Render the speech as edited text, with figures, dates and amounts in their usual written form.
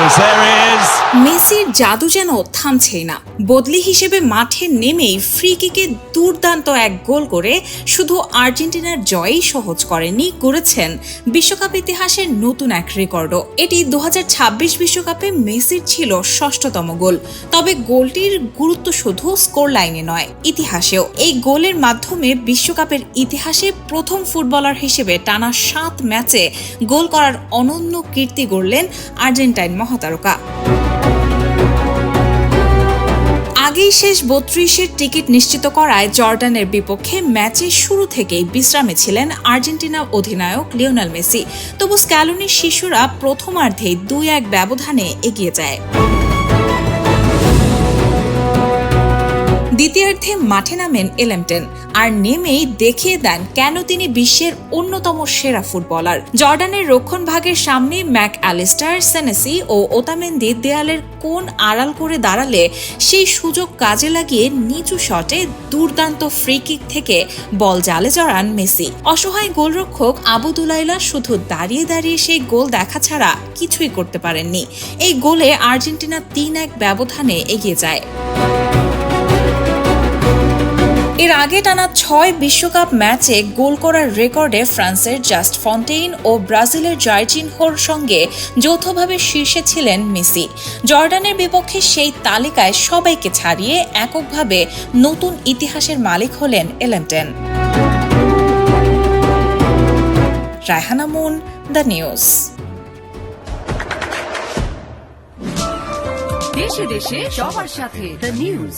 goals. There he is. মেসির জাদু যেন থামছেই না। বদলি হিসেবে মাঠে নেমেই ফ্রি কিকে দুর্দান্ত এক গোল করে শুধু আর্জেন্টিনার জয়ই সহজ করেনি, গড়েছেন বিশ্বকাপ ইতিহাসের নতুন এক রেকর্ডও। এটি 2026 বিশ্বকাপে মেসির ছিল 6ষষ্ঠতম গোল। তবে গোলটির গুরুত্ব শুধু স্কোর লাইনে নয়, ইতিহাসেও। এই গোলের মাধ্যমে বিশ্বকাপের ইতিহাসে প্রথম ফুটবলার হিসেবে টানা 7 ম্যাচে গোল করার অনন্য কীর্তি গড়লেন আর্জেন্টাইন মহাতারকা। আগেই শেষ 32-এর টিকিট নিশ্চিত করায় জর্ডানের বিপক্ষে ম্যাচের শুরু থেকেই বিশ্রামে ছিলেন আর্জেন্টিনা অধিনায়ক লিওনেল মেসি। তবু স্ক্যালোনির শিশুরা প্রথমার্ধেই 2-1 ব্যবধানে এগিয়ে যায়। দ্বিতীয়ার্ধে মাঠে নামেন এলেমটেন, আর নেমেই দেখিয়ে দেন কেন তিনি বিশ্বের অন্যতম সেরা ফুটবলার। জর্ডানের রক্ষণভাগের সামনে ম্যাক অ্যালিস্টার, সেনেসি ও ওতামেন্দি দেয়ালের কোণ আড়াল করে দাঁড়ালে সেই সুযোগ কাজে লাগিয়ে নিচু শটে দুর্দান্ত ফ্রি কিক থেকে বল জালে জড়ান মেসি। অসহায় গোলরক্ষক আবু দুলাইলা শুধু দাঁড়িয়ে দাঁড়িয়ে সেই গোল দেখা ছাড়া কিছুই করতে পারেননি। এই গোলে আর্জেন্টিনা 3-1 ব্যবধানে এগিয়ে যায়। এর আগে টানা 6 বিশ্বকাপ ম্যাচে গোল করার রেকর্ডে ফ্রান্সের জাস্ট ফন্টেইন ও ব্রাজিলের জার্জিনহোর সঙ্গে যৌথভাবে শীর্ষে ছিলেন মেসি। জর্ডানের বিপক্ষে সেই তালিকায় সবাইকে ছাড়িয়ে এককভাবে নতুন ইতিহাসের মালিক হলেন এলেমটেন। Raihana Moon, the news. দেশে দেশে সবার সাথে দ্য নিউজ।